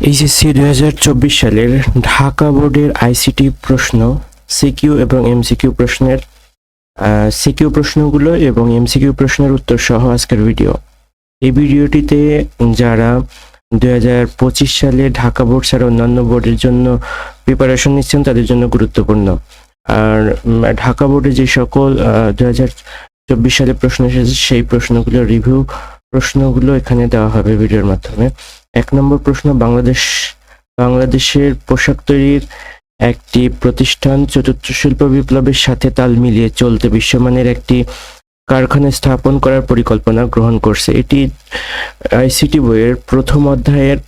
HSC 2024 সালের ঢাকা বোর্ডের ICT প্রশ্ন সিকিউ এবং এমসিকিউ প্রশ্নের সিকিউ প্রশ্নগুলো এবং এমসিকিউ প্রশ্নের উত্তর সহ আজকের ভিডিও। এই ভিডিওটিতে যারা 2025 সালে ঢাকা বোর্ড ছাড়া অন্যান্য বোর্ডের জন্য প্রিপারেশন নিচ্ছেন তাদের জন্য গুরুত্বপূর্ণ। আর ঢাকা বোর্ডে যে সকল 2024 সালে প্রশ্ন এসেছে সেই প্রশ্নগুলোর রিভিউ প্রশ্নগুলো এখানে দেওয়া হবে ভিডিওর মাধ্যমে। 1 নম্বর প্রশ্ন, বাংলাদেশের পোশাক তৈরির একটি প্রতিষ্ঠান চতুর্থ শিল্প বিপ্লবের সাথে তাল মিলিয়ে চলতে বিশ্বমানের একটি কারখানা স্থাপন করার পরিকল্পনা গ্রহণ করছে। এটি আইসিটি বইয়ের প্রথম অধ্যায়ের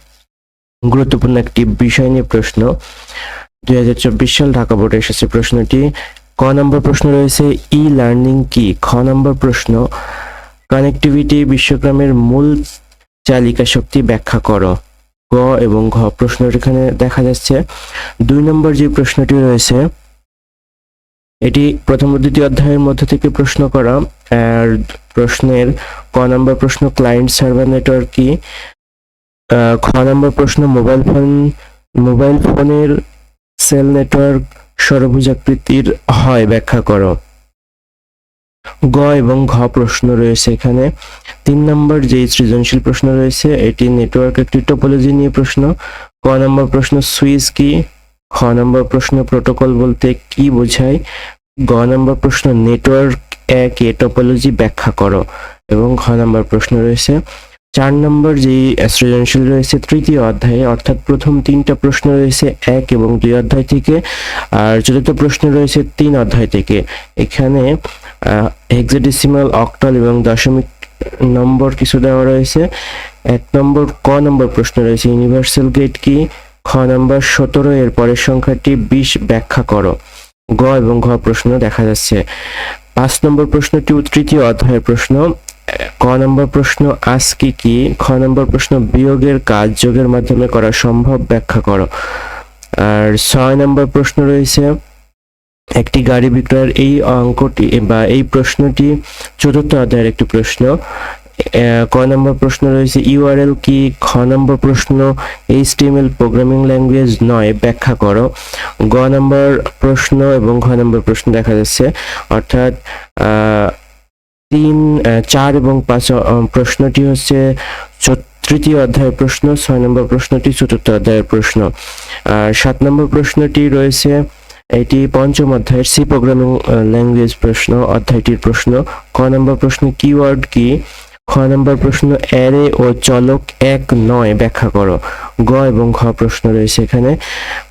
গুরুত্বপূর্ণ একটি বিষয় নিয়ে প্রশ্ন। 2024 সাল ঢাকা বোর্ডে এসেছে প্রশ্নটি। ক নম্বর প্রশ্ন রয়েছে ই লার্নিং কি। খ নম্বর প্রশ্ন, কানেক্টিভিটি বিশ্বগ্রামের মূল চালিকা শক্তি ব্যাখ্যা করো। গ এবং ঘ প্রশ্ন এখানে দেখা যাচ্ছে। 2 নম্বর যে প্রশ্নটি রয়েছে এটি প্রথম ও দ্বিতীয় অধ্যায়ের মধ্য থেকে প্রশ্ন করা। আর প্রশ্নের ক নম্বর প্রশ্ন, ক্লায়েন্ট সার্ভার নেটওয়ার্ক কি। খ নম্বর প্রশ্ন, মোবাইল ফোনের সেল নেটওয়ার্ক ষড়ভুজাকৃতির হয় ব্যাখ্যা করো। গ এবং ঘ প্রশ্ন রয়েছে এখানে। 3 নম্বর যে সৃজনশীল প্রশ্ন রয়েছে এটি নেটওয়ার্ক একটি টোপোলজি নিয়ে প্রশ্ন। ক নম্বর প্রশ্ন, সুইচ কি। খ নম্বর প্রশ্ন, প্রোটোকল বলতে কি বোঝায়। গ নম্বর প্রশ্ন, নেটওয়ার্ক এ টোপোলজি ব্যাখ্যা করো। এবং ঘ নম্বর প্রশ্ন রয়েছে। 4 নম্বর যে সৃজনশীল রয়েছে তৃতীয় অধ্যায়ে, অর্থাৎ প্রথম 3টা প্রশ্ন রয়েছে 1 এবং 2 অধ্যায় থেকে, আর চতুর্থ প্রশ্ন রয়েছে 3 অধ্যায় থেকে। এখানে হেক্সাডেসিমাল, অক্টাল এবং দশমিক নম্বর কিছু দেওয়া রয়েছে। 1 নম্বর ক নম্বর প্রশ্ন রয়েছে ইউনিভার্সাল গেট কি। খ নম্বর 17 এর পরের সংখ্যাটি 20 ব্যাখ্যা করো। গ এবং ঘ প্রশ্ন দেখা যাচ্ছে। 5 নম্বর প্রশ্নটি তৃতীয় অধ্যায়ের প্রশ্ন। ক নম্বর প্রশ্ন, আজকে কি। খ নম্বর প্রশ্ন, বিয়োগের কাজ যোগের মাধ্যমে করা সম্ভব ব্যাখ্যা করো। আর 6 নম্বর প্রশ্ন রয়েছে একটি গাড়ি বিক্রয়ের। এই অঙ্কটি বা এই প্রশ্নটি চতুর্থ অধ্যায়ের একটি প্রশ্ন। ক নম্বর প্রশ্ন রয়েছে ইউআরএল কি। খ নম্বর প্রশ্ন, এইচটিএমএল প্রোগ্রামিং ল্যাঙ্গুয়েজ নয় ব্যাখ্যা করো। গ নম্বর প্রশ্ন এবং ঘ নম্বর প্রশ্ন দেখা যাচ্ছে, অর্থাৎ 3, 4 এবং 5 প্রশ্নটি হচ্ছে তৃতীয় অধ্যায়ের প্রশ্ন। 6 নম্বর প্রশ্নটি চতুর্থ অধ্যায়ের প্রশ্ন। আর 7 নম্বর প্রশ্নটি রয়েছে এটি পঞ্চম অধ্যায়ের সি প্রোগ্রামিং ল্যাঙ্গুয়েজ প্রশ্ন অধ্যায়টির প্রশ্ন। ক নম্বর প্রশ্ন, কিওয়ার্ড কি। খ নম্বর প্রশ্ন, অ্যারে ও চলক এক নয় ব্যাখ্যা করো। গ এবং ঘ প্রশ্ন রয়েছে এখানে।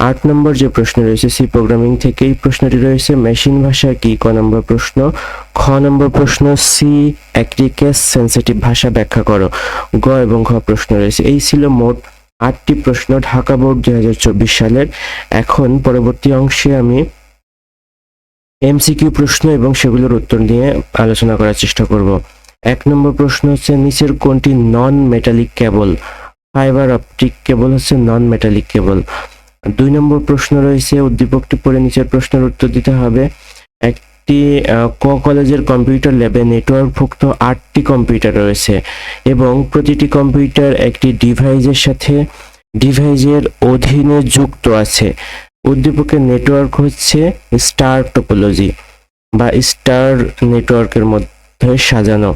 8 নম্বর যে প্রশ্ন রয়েছে সি প্রোগ্রামিং থেকে, এই প্রশ্নটি রয়েছে মেশিন ভাষা কি। ক নম্বর প্রশ্ন। খ নম্বর প্রশ্ন, সি একটি কেস সেন্সিটিভ ভাষা ব্যাখ্যা করো। গ এবং ঘ প্রশ্ন রয়েছে। এই ছিল মোট 8টি প্রশ্ন ঢাকা বোর্ড 2024 সালের। এখন পরবর্তী অংশে আমি এমসিকিউ প্রশ্ন এবং সেগুলোর উত্তর নিয়ে আলোচনা করার চেষ্টা করব। 1 নম্বর প্রশ্ন হচ্ছে নিচের কোনটি নন মেটালিক কেবল। ফাইবার অপটিক কেবল হচ্ছে নন মেটালিক কেবল। 2 নম্বর প্রশ্ন রয়েছে উদ্দীপকটি পড়ে নিচের প্রশ্নের উত্তর দিতে হবে। একটি কলেজের কম্পিউটার ল্যাবে নেটওয়ার্কভুক্ত 8টি কম্পিউটার রয়েছে এবং প্রতিটি কম্পিউটার একটি ডিভাইসের অধীনে যুক্ত আছে। উদ্দীপকের নেটওয়ার্ক হচ্ছে স্টার টোপোলজি বা স্টার নেটওয়ার্কের মধ্যে সাজানো।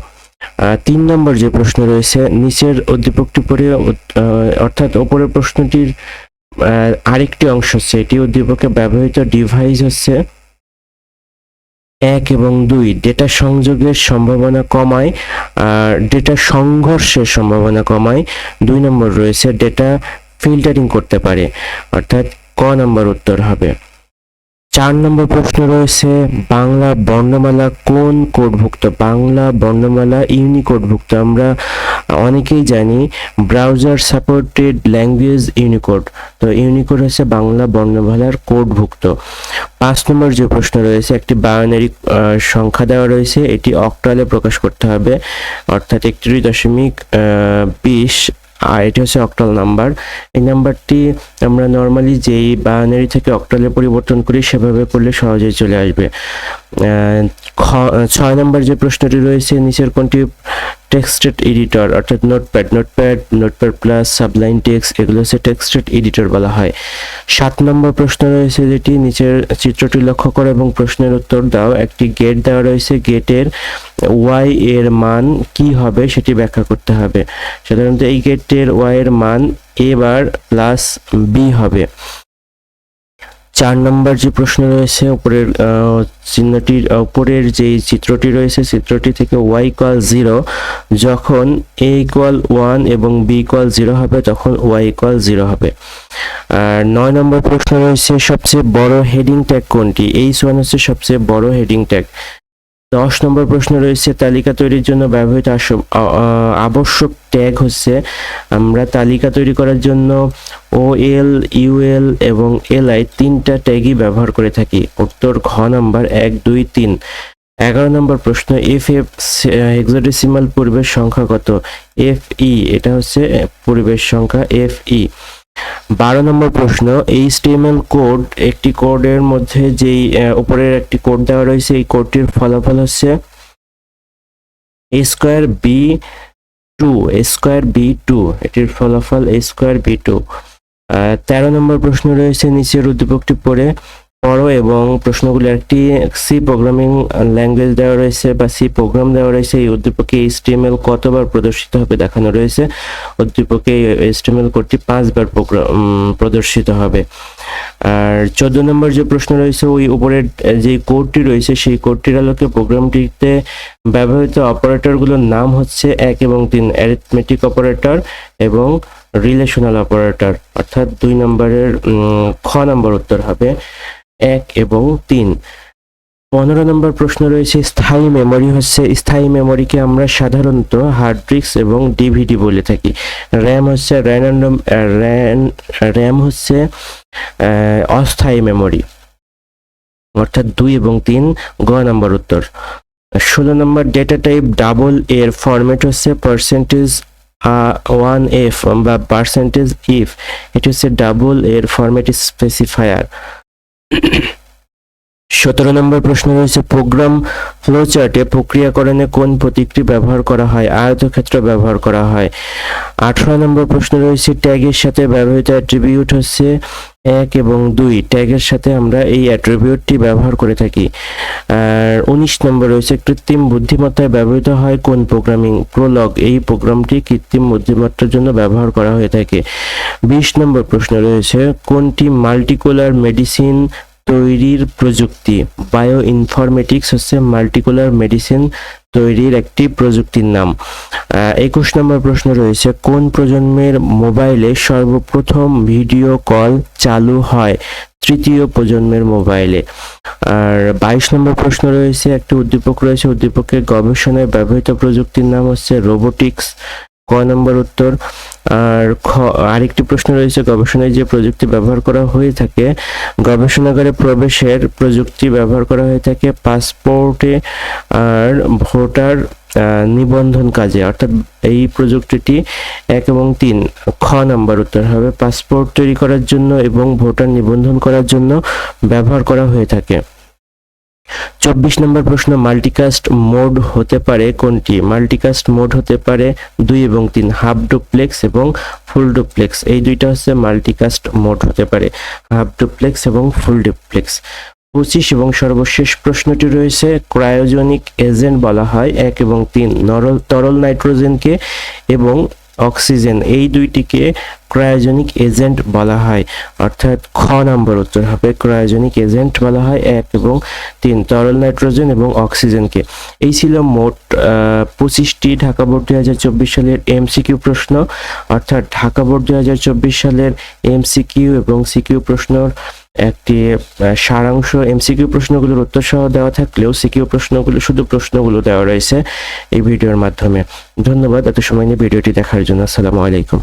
3 নম্বর যে প্রশ্ন রয়েছে নিচের উদ্দীপকটি পড়ে, অর্থাৎ উপরের প্রশ্নটির আরেকটি অংশ হচ্ছে এটি উদ্দীপকে ব্যবহৃত ডিভাইস হচ্ছে 1 এবং 2 ডেটা সংযোগের সম্ভাবনা কমায় আর ডেটা সংঘর্ষের সম্ভাবনা কমায়। 2 নম্বর রয়েছে ডেটা ফিল্টারিং করতে পারে, অর্থাৎ ক নম্বর উত্তর হবে। 4 নম্বর প্রশ্ন রয়েছে বাংলা বর্ণমালা কোন কোডভুক্ত। বাংলা বর্ণমালা ইউনিকোডভুক্ত। আমরা অনেকেই জানি ব্রাউজার সাপোর্টেড ল্যাঙ্গুয়েজ ইউনিকোড, তো ইউনিকোড হচ্ছে বাংলা বর্ণমালার কোডভুক্ত। 5 নম্বর যে প্রশ্ন রয়েছে একটি বাইনারি সংখ্যা দেওয়া রয়েছে, এটি অক্টালে প্রকাশ করতে হবে, অর্থাৎ 31.20 আর এটি হচ্ছে অক্টাল নাম্বার। এই নাম্বারটি আমরা নর্মালি যেই বাইনারি থেকে অক্টালে পরিবর্তন করি সেভাবে করলে সহজেই চলে আসবে। 6 নম্বর যে প্রশ্নটি রয়েছে নিচের কোনটি টেক্সটেড এডিটর অর্থাৎ নোটপ্যাড প্লাস, সাবলাইন টেক্সট, এগুলো হচ্ছে টেক্সটেড এডিটর বলা হয়। 7 নম্বর প্রশ্ন রয়েছে যেটি নিচের চিত্রটি লক্ষ্য করো এবং প্রশ্নের উত্তর দাও। একটি গেট দেওয়া রয়েছে, গেটের ওয়াই এর মান কি হবে সেটি ব্যাখ্যা করতে হবে। সাধারণত এই গেটের ওয়াই এর মান এ বার প্লাস বি হবে। 4 নম্বর যে প্রশ্ন রয়েছে, উপরের চিহ্নটির উপরের যে চিত্রটি রয়েছে, চিত্রটি থেকে y ইকুয়াল 0 যখন a ইকুয়াল 1 এবং b ইকুয়াল 0 হবে তখন y ইকুয়াল 0 হবে। আর 9 নম্বর প্রশ্ন রয়েছে, সবচেয়ে বড় হেডিং ট্যাগ কোনটি? H1 হচ্ছে সবচেয়ে বড় হেডিং ট্যাগ। 10 নম্বর প্রশ্ন রয়েছে, তালিকা তৈরির জন্য ব্যবহৃত আবশ্যক ট্যাগ হচ্ছে, আমরা তালিকা তৈরি করার জন্য OL, UL এবং LI 3টা ট্যাগই ব্যবহার করে থাকি। উত্তর ঘ নাম্বার 1, 2, 3। 11 নম্বর প্রশ্ন, FF হেক্সাডেসিমাল পূর্বের সংখ্যা কত? FE, এটা হচ্ছে পূর্বের সংখ্যা FE। 12 নম্বর প্রশ্ন, HTML কোড, একটি কোডের মধ্যে যেই উপরের একটি কোড দেওয়া রয়েছে, এই কোডটির ফলাফল হচ্ছে A²B2, এটির ফলাফল A²B2। 13 নম্বর প্রশ্ন রয়েছে, নিচের উদ্দীপকটি পড়ো এবং প্রশ্নগুলো একটি সি প্রোগ্রামিং ল্যাঙ্গুয়েজ দেওয়া রয়েছে বা সি প্রোগ্রাম দেওয়া রয়েছে। এই উদ্দীপকে HTML কতবার প্রদর্শিত হবে দেখানো রয়েছে। উদ্দীপকে HTML কোডটি 5 বার প্রদর্শিত হবে। আর 14 নম্বর যে প্রশ্ন রয়েছে, ওই উপরের যে কোডটি রয়েছে সেই কোডটির আলোকে প্রোগ্রামটিতে ব্যবহৃত অপারেটরগুলোর নাম হচ্ছে 1 এবং 3, অ্যারিথমেটিক অপারেটর এবং রিলেশনাল অপারেটর, অর্থাৎ 2 নম্বরের খ নম্বর উত্তর হবে 1 এবং 3। 15 নম্বর প্রশ্ন রয়েছে, স্থায়ী মেমরি হচ্ছে, স্থায়ী মেমরিকে আমরা সাধারণত হার্ড ডিস্ক এবং ডিভিডি বলে থাকি। র্যাম হচ্ছে র্যাম হচ্ছে অস্থায়ী মেমরি, অর্থাৎ 2 এবং 3, গ নম্বর উত্তর। 16 নম্বর, ডেটা টাইপ ডাবল এর ফরম্যাট হচ্ছে %1f বা %if, এটি হচ্ছে ডাবল এর ফরম্যাট স্পেসিফায়ার। 17 নম্বর প্রশ্ন রয়েছে, প্রোগ্রাম ফ্লোচার্টে প্রক্রিয়াকরণে কোন প্রতীকটি ব্যবহার করা হয়? আয়তক্ষেত্র ব্যবহার করা হয়। 18 নম্বর প্রশ্ন রয়েছে, ট্যাগের সাথে ব্যবহৃত অ্যাট্রিবিউট হচ্ছে 1 এবং 2, ট্যাগের সাথে আমরা এই অ্যাট্রিবিউটটি ব্যবহার করে থাকি। আর 19 নম্বর রয়েছে, কৃত্রিম বুদ্ধিমত্তায় ব্যবহৃত হয় কোন প্রোগ্রামিং? প্রোলগ, এই প্রোগ্রামটি কৃত্রিম বুদ্ধিমত্তার জন্য ব্যবহার করা হয়ে থাকে। 20 নম্বর প্রশ্ন রয়েছে, কোনটি মাল্টিকুলার মেডিসিন তৈরির প্রযুক্তি? বায়ো ইনফরমেটিক্স হচ্ছে মাল্টিকুলার মেডিসিন তৈরির একটি প্রযুক্তির নাম। 21 নম্বর প্রশ্ন রয়েছে, কোন প্রজন্মের মোবাইলে সর্বপ্রথম ভিডিও কল চালু হয়? তৃতীয় প্রজন্মের মোবাইলে। আর 22 নম্বর প্রশ্ন রয়েছে, একটি উদ্দীপক রয়েছে, উদ্দীপকের গবেষণায় ব্যবহৃত প্রযুক্তির নাম হচ্ছে রোবোটিক্স, ক নম্বর উত্তর। আর আরেকটি প্রশ্ন রয়েছে, গবেষণায় যে প্রযুক্তি ব্যবহার করা হয়ে থাকে, গবেষণাগারে প্রবেশের প্রযুক্তি ব্যবহার করা হয়ে থাকে পাসপোর্টে আর ভোটার নিবন্ধন কাজে, অর্থাৎ এই প্রযুক্তিটি 1 এবং 3, খ নম্বর উত্তর হবে, পাসপোর্ট তৈরি করার জন্য এবং ভোটার নিবন্ধন করার জন্য ব্যবহার করা হয়ে থাকে। 24 নম্বর প্রশ্ন, মাল্টিকাস্ট মোড হতে পারে কোনটি? মাল্টিকাস্ট মোড হতে পারে 2 এবং 3, হাফ ডুপ্লেক্স এবং ফুল ডুপ্লেক্স, এই দুইটা হচ্ছে মাল্টিকাস্ট মোড হতে পারে, হাফ ডুপ্লেক্স এবং ফুল ডুপ্লেক্স। 25 এবং সর্বশেষ প্রশ্নটি রয়েছে, ক্রায়োজেনিক এজেন্ট বলা হয় 1 এবং 3, তরল নাইট্রোজেনকে এবং অক্সিজেন, এই দুইটিকে ক্রায়োজেনিক এজেন্ট বলা হয়, অর্থাৎ খ নম্বর উত্তর হবে, ক্রায়োজেনিক এজেন্ট বলা হয় 1 এবং 3, তরল নাইট্রোজেন এবং অক্সিজেনকে। এই ছিল মোট 25টি ঢাকা বোর্ড 2024 সালের এমসিকিউ প্রশ্ন, অর্থাৎ ঢাকা বোর্ড 2024 সালের এমসিকিউ এবং সিকিউ প্রশ্নর একটি সারাংশ। এমসিকিউ প্রশ্নগুলোর উত্তর সহ দেওয়া থাকলেও সিকিউ প্রশ্নগুলো, শুধু প্রশ্নগুলো দেওয়া রয়েছে এই ভিডিওর মাধ্যমে। ধন্যবাদ এত সময় নিয়ে ভিডিওটি দেখার জন্য। আসসালামু আলাইকুম।